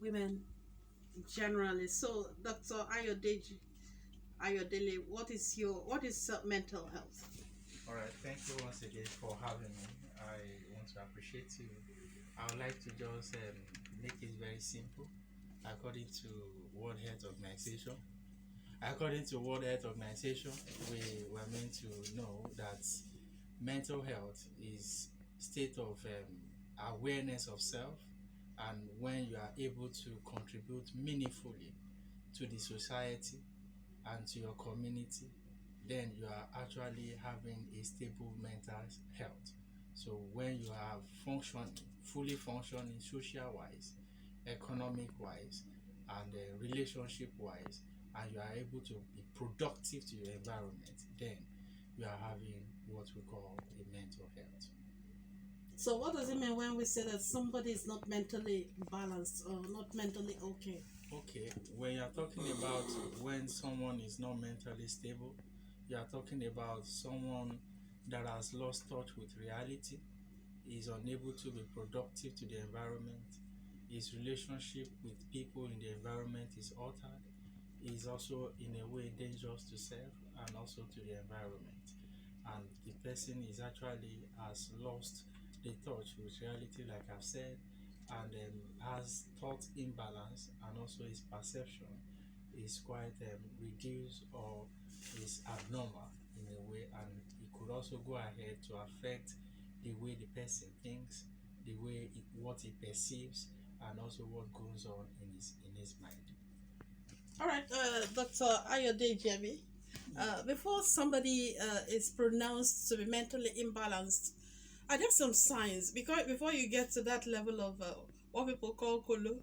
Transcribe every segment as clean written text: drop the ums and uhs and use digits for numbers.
women generally. So, Dr. Ayodeji Ayodele, what is mental health? All right, thank you once again for having me. I want to appreciate you. I would like to just make it very simple. According to World Health Organization, according to World Health Organization, we were meant to know that mental health is state of awareness of self, and when you are able to contribute meaningfully to the society and to your community, then you are actually having a stable mental health. So when you are functioning, fully functioning social wise, economic wise, and relationship wise, and you are able to be productive to your environment, then you are having what we call a mental health. So, what does it mean when we say that somebody is not mentally balanced or not mentally okay? Okay, when you're talking about when someone is not mentally stable, you are talking about someone that has lost touch with reality, is unable to be productive to the environment, his relationship with people in the environment is altered, is also in a way dangerous to self and also to the environment. And the person is actually has lost the touch with reality, like I've said, and has thought imbalance, and also his perception is quite reduced or is abnormal in a way, and it could also go ahead to affect the way the person thinks, the way what he perceives, and also what goes on in his mind. All right, Dr. Ayodeji, before somebody is pronounced to be mentally imbalanced, are there some signs? Because before you get to that level of what people call kolo,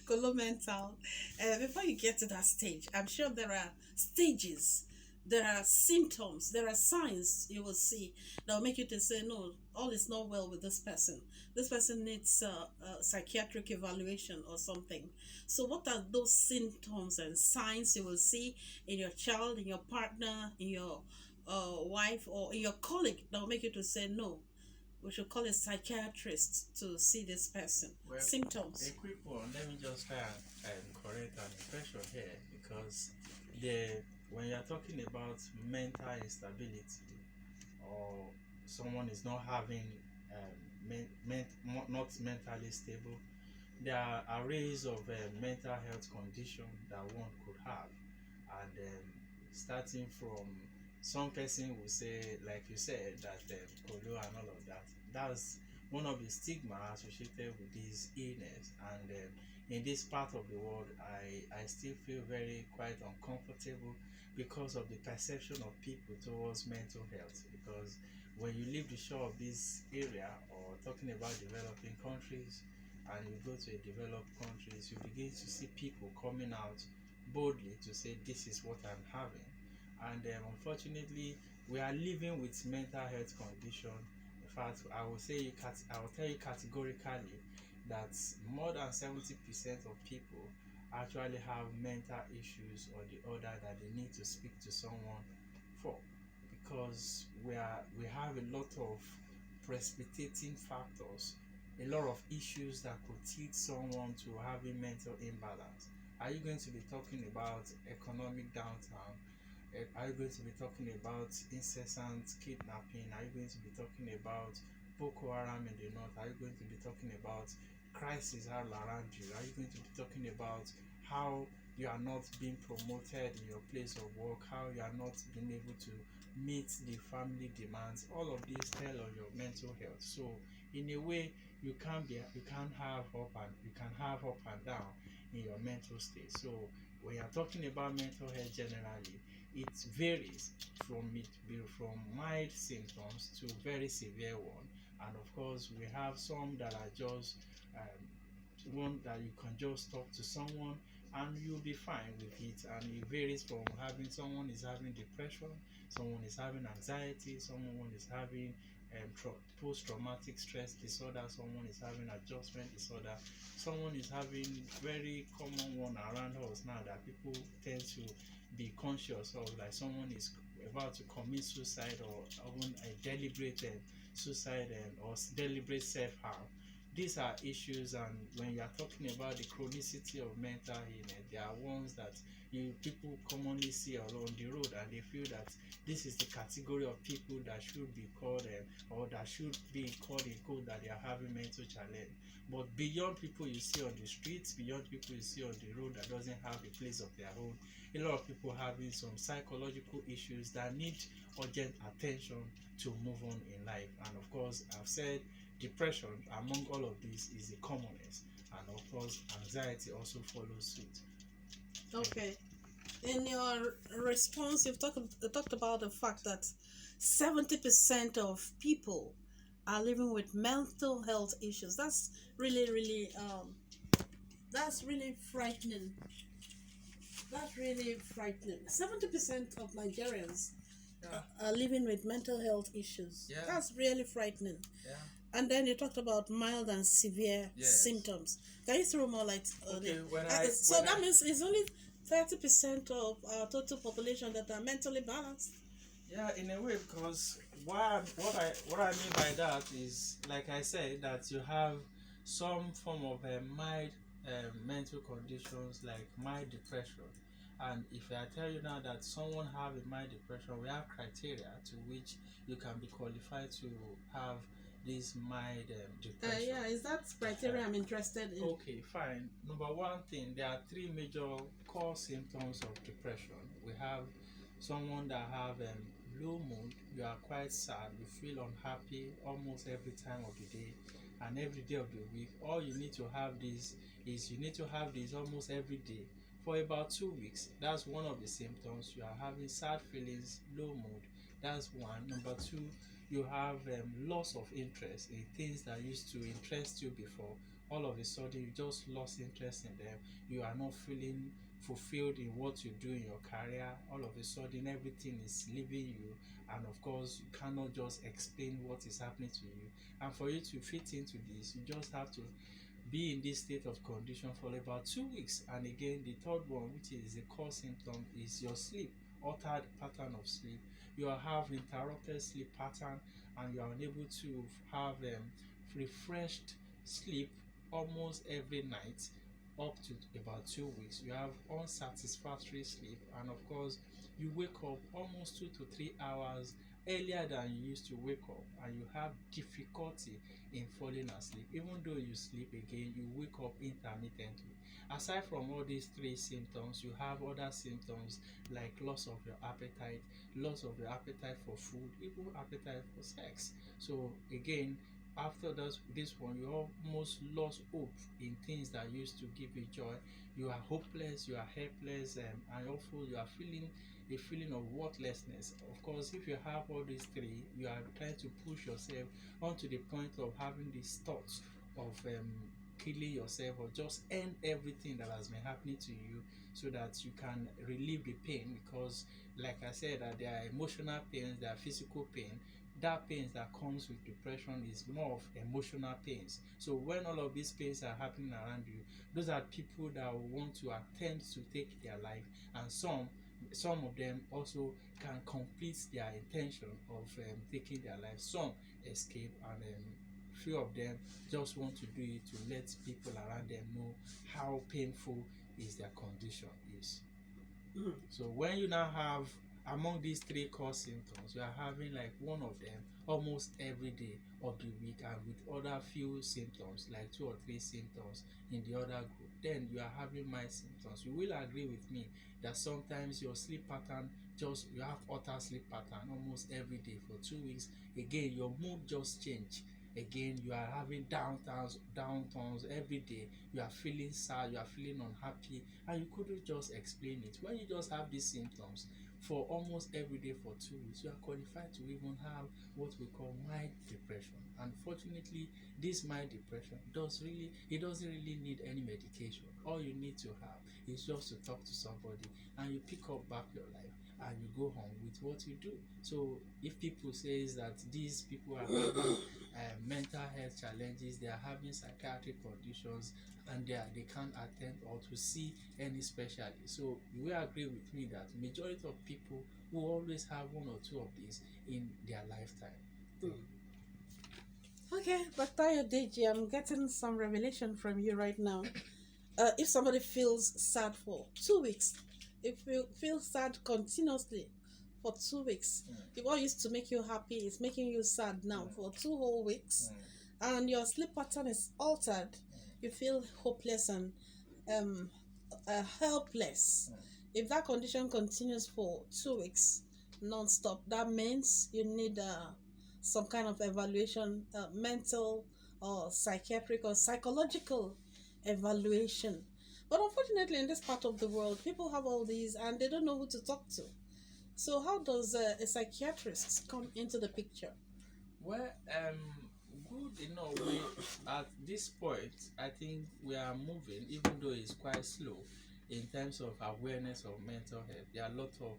kolo mental, before you get to that stage, I'm sure there are stages, there are symptoms, there are signs you will see that will make you to say, no, all is not well with this person. This person needs psychiatric evaluation or something. So, what are those symptoms and signs you will see in your child, in your partner, in your wife, or in your colleague that will make you to say, no, we should call a psychiatrist to see this person? Well, a Symptoms. quick one. Let me just try and correct an impression here, because the when you're talking about mental instability, or someone is not having not mentally stable, there are arrays of mental health conditions that one could have, and starting from some person will say, like you said, that polio and all of that. That's one of the stigma associated with this illness, and in this part of the world, I still feel very quite uncomfortable because of the perception of people towards mental health. Because when you leave the shore of this area, or talking about developing countries, and you go to a developed countries, you begin to see people coming out boldly to say this is what I'm having. And unfortunately, we are living with mental health condition. In fact, I will tell you categorically that more than 70% of people actually have mental issues or the other that they need to speak to someone for, because we have a lot of precipitating factors, a lot of issues that could lead someone to having mental imbalance. Are you going to be talking about economic downturn? Are you going to be talking about incessant kidnapping? Are you going to be talking about Boko Haram in the north? Are you going to be talking about crisis all around you? Are you going to be talking about how you are not being promoted in your place of work, how you are not being able to meet the family demands? All of these tell on your mental health. So in a way, you can't have up and down in your mental state. So when you're talking about mental health generally, it varies from mild symptoms to very severe one. And of course, we have some that are just one that you can just talk to someone and you'll be fine with it. And it varies from having someone is having depression, someone is having anxiety, someone is having post-traumatic stress disorder, someone is having adjustment disorder, someone is having very common one around us now that people tend to be conscious of, like someone is about to commit suicide, or even a deliberate suicide or deliberate self-harm. these are issues, and when you are talking about the chronicity of mental illness, there are ones that you people commonly see along the road, and they feel that this is the category of people that should be called or that should be called in code that they are having mental challenge. But beyond people you see on the streets, beyond people you see on the road that doesn't have a place of their own, a lot of people having some psychological issues that need urgent attention to move on in life. And of course, I've said depression among all of these is the commonest, and of course anxiety also follows suit. Okay. In your response, you've talked about the fact that 70% of people are living with mental health issues. That's really frightening. That's really frightening. 70% of Nigerians Yeah, are living with mental health issues. yeah, That's really frightening. yeah. And then you talked about mild and severe Yes. symptoms. Can you throw more light on Okay, it? when So that means it's only 30% of our total population that are mentally balanced. yeah, in a way, because what I mean by that is, like I said, that you have some form of mild mental conditions like mild depression. And if I tell you now that someone have a mild depression, we have criteria to which you can be qualified to have this mild depression. Yeah, is that criteria I'm interested in? Okay, fine. Number one thing, there are three major core symptoms of depression. We have someone that have low mood, you are quite sad, you feel unhappy almost every time of the day and every day of the week. All you need to have this is you need to have this almost every day for about 2 weeks. That's one of the symptoms. You are having sad feelings, low mood. That's one. Number two, you have loss of interest in things that used to interest you before. All of a sudden you just lost interest in them. You are not feeling fulfilled in what you do in your career. All of a sudden everything is leaving you, and of course you cannot just explain what is happening to you. And for you to fit into this, you just have to be in this state of condition for about 2 weeks. And again, the third one, which is the core symptom, is your sleep, altered pattern of sleep. You have interrupted sleep pattern, and you are unable to have refreshed sleep almost every night up to about 2 weeks. You have unsatisfactory sleep, and of course you wake up almost 2 to 3 hours earlier than you used to wake up, and you have difficulty in falling asleep. Even though you sleep again, you wake up intermittently. Aside from all these three symptoms, you have other symptoms like loss of your appetite, loss of your appetite for food, even appetite for sex. So again, after this one, you almost lost hope in things that used to give you joy. You are hopeless, you are helpless, and also you are feeling a feeling of worthlessness. Of course, if you have all these three, you are trying to push yourself onto the point of having these thoughts of killing yourself, or just end everything that has been happening to you so that you can relieve the pain. Because like I said, that there are emotional pains, there are physical pain. That pains that comes with depression is more of emotional pains. So when all of these pains are happening around you, those are people that want to attempt to take their life, and some of them also can complete their intention of taking their life. Some escape, and few of them just want to do it to let people around them know how painful is their condition is. So when you now have among these three core symptoms, you are having like one of them almost every day of the week, and with other few symptoms like 2 or 3 symptoms in the other group, then you are having mild symptoms. You will agree with me that sometimes your sleep pattern, just you have utter sleep pattern almost every day for 2 weeks. Again, your mood just change. Again, you are having downturns every day. You are feeling sad, you are feeling unhappy, and you couldn't just explain it. When you just have these symptoms for almost every day for 2 weeks, you are qualified to even have what we call mild depression. Unfortunately, this mild depression doesn't really need any medication. All you need to have is just to talk to somebody, and you pick up back your life, and you go on with what you do. So if people says that these people are having mental health challenges, they are having psychiatric conditions, and they can't attend or to see any specialist, so you will agree with me that majority of people will always have one or two of these in their lifetime. Okay, but Ayodeji, I'm getting some revelation from you right now. If somebody feels sad for 2 weeks, if you feel sad continuously for 2 weeks, if what used to make you happy is making you sad now for 2 whole weeks, and your sleep pattern is altered, you feel hopeless and um, helpless. If that condition continues for 2 weeks non-stop, that means you need some kind of evaluation, mental or psychiatric or psychological evaluation. But unfortunately, in this part of the world, people have all these and they don't know who to talk to. So, how does a psychiatrist come into the picture? Well, good enough. We at this point, I think we are moving, even though it's quite slow, in terms of awareness of mental health. There are a lot of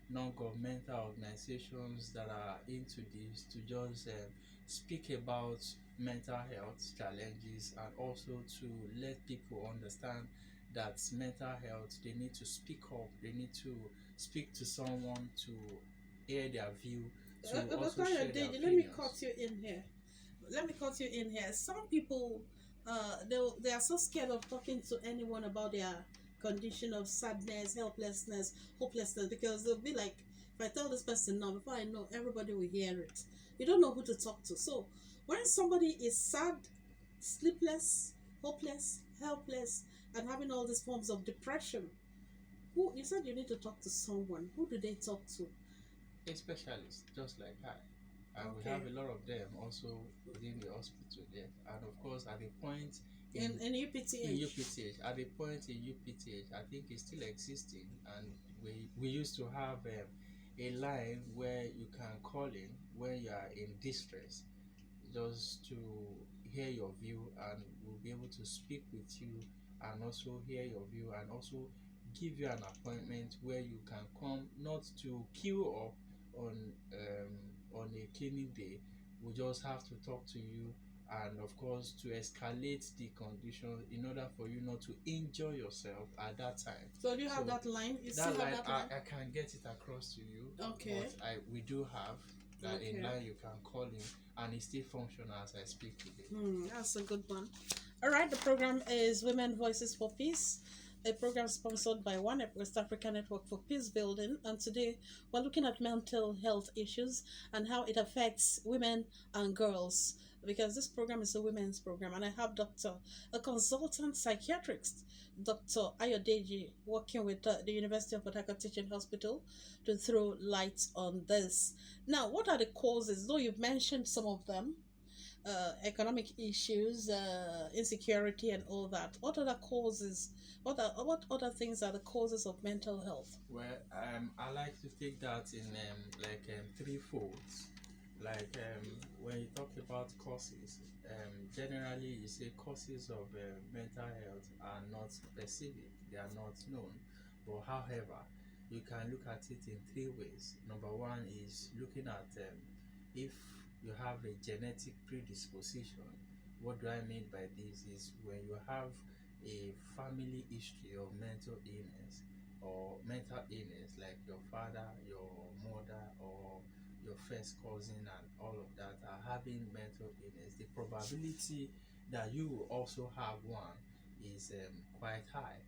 non-governmental organizations that are into this to just speak about mental health challenges and also to let people understand that mental health, they need to speak up, they need to speak to someone to hear their view, to But also share their let me opinions. cut you in here. Let me cut you in here. Some people, they are so scared of talking to anyone about their condition of sadness, helplessness, hopelessness, because they'll be like, if I tell this person now, before I know, everybody will hear it. You don't know who to talk to. So when somebody is sad, sleepless, hopeless, helpless, and having all these forms of depression, who you said you need to talk to someone. Who do they talk to? A specialist, just like I. And we have Okay. a lot of them also within the hospital there. And of course, at the point In in UPTH. UPTH, at the point in UPTH, I think it's still existing. And we used to have a line where you can call in when you are in distress, just to hear your view, and we'll be able to speak with you and also hear your view and also give you an appointment where you can come, not to queue up on a clinic day. We just have to talk to you and of course to escalate the condition in order for you not to injure yourself at that time. So do you have So that line? You still that have line, that line? I can get it across to you, Okay. but I we do have that in Okay. line you can call in and it still functional as I speak today. That's a good one. All right, the program is Women Voices for Peace, a program sponsored by One West Africa Network for Peace Building. And today we're looking at mental health issues and how it affects women and girls. Because this program is a women's program, and I have a consultant psychiatrist, Dr. Ayodeji, working with the University of Port Harcourt Teaching Hospital to throw light on this. Now, what are the causes? Though you've mentioned some of them, economic issues, insecurity, and all that. What other causes? What other things are the causes of mental health? Well, I like to take that in like three folds. Like when you talk about causes, generally you say causes of mental health are not specific, they are not known. But however, you can look at it in three ways. Number one is looking at if you have a genetic predisposition. What do I mean by this? Is when you have a family history of mental illness or mental illness, like your father, your mother, or your first cousin, and all of that are having mental illness, the probability that you will also have one is quite high.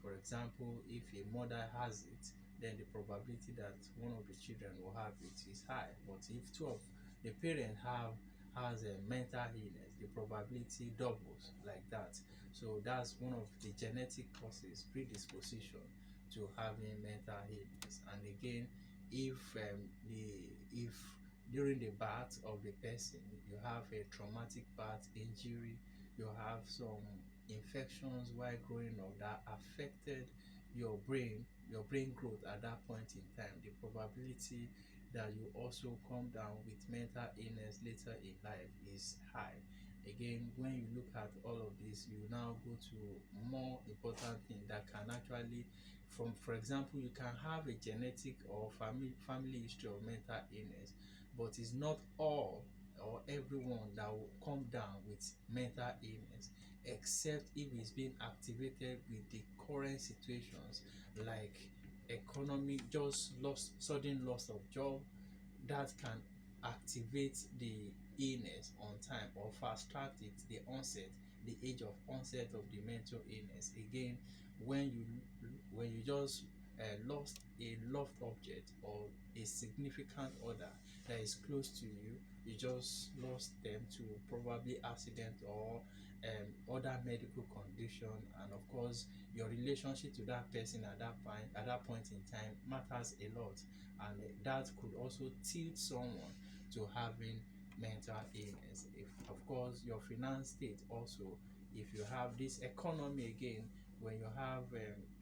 For example, if a mother has it, then the probability that one of the children will have it is high. But if two of the parent has a mental illness, the probability doubles like that. So that's one of the genetic causes, predisposition to having mental illness. And again, if if during the birth of the person you have a traumatic birth injury, you have some infections while growing up that affected your brain growth at that point in time, the probability that you also come down with mental illness later in life is high. Again, when you look at all of this, you now go to more important thing that can actually, from for example, you can have a genetic or family history of mental illness, but it's not all or everyone that will come down with mental illness, except if it's being activated with the current situations like economic, just loss, sudden loss of job, that can activate the illness on time or fast track it, the onset, the age of onset of the mental illness. Again, when you when you just lost a loved object or a significant other that is close to you, you just lost them to probably accident or other medical condition, and of course your relationship to that person at that point in time matters a lot, and that could also tilt someone to having mental illness. If of course your finance state also, if you have this economy again, when you have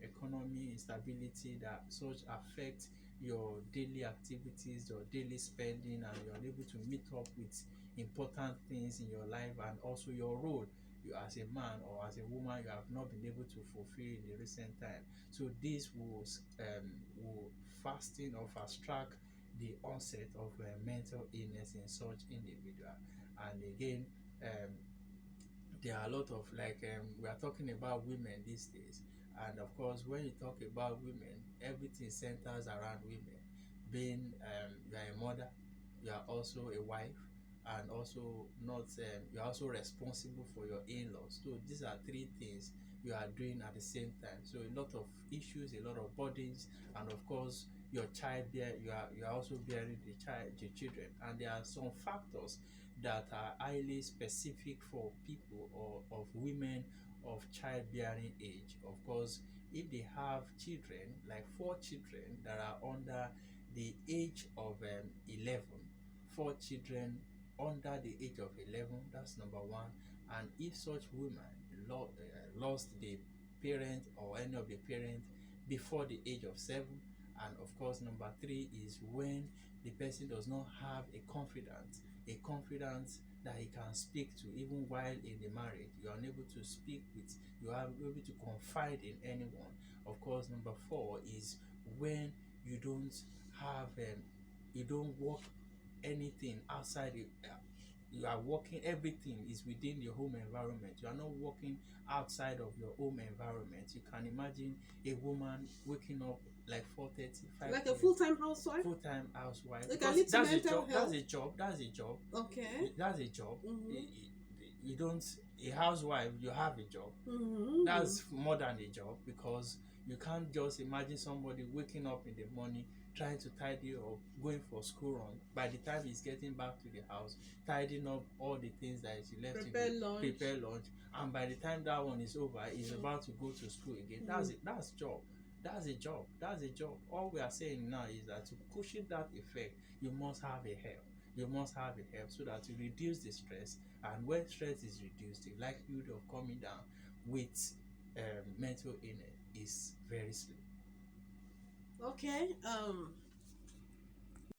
economy instability that such affect your daily activities, your daily spending, and you're unable to meet up with important things in your life, and also your role, you as a man or as a woman, you have not been able to fulfill in the recent time. So this will fasten or fast track the onset of mental illness in such individual. And again, um, there are a lot of we are talking about women these days, and of course when you talk about women, everything centers around women. Being you are a mother, you are also a wife, and also not you are also responsible for your in-laws. So these are three things you are doing at the same time, so a lot of issues, a lot of burdens, and of course your child there, you are also bearing the children, and there are some factors that are highly specific for people or of women of childbearing age. Of course, if they have children, like four children that are under the age of 11, four children under the age of 11, that's number one. And if such woman lost the parent or any of the parents before the age of 7, and of course number three is when the person does not have a confidence that he can speak to, even while in the marriage you are unable to speak with, you are able to confide in anyone. Of course number four is when you don't have you don't work anything outside you are working, everything is within your home environment, you are not working outside of your home environment. You can imagine a woman waking up like 4:30, Like a full-time housewife? Full-time housewife, Like because lead to that's a mental job, health? that's a job, Okay. that's a job. Mm-hmm. You don't, a housewife, you have a job. Mm-hmm. That's more than a job, because you can't just imagine somebody waking up in the morning trying to tidy up, going for school run. By the time he's getting back to the house, tidying up all the things that he left prepare lunch, and by the time that one is over, he's about to go to school again. That's it. That's job. That's a job. That's a job. All we are saying now is that to cushion that effect, you must have a help. You must have a help so that you reduce the stress. And when stress is reduced, the likelihood of coming down with mental illness is very slim. Okay.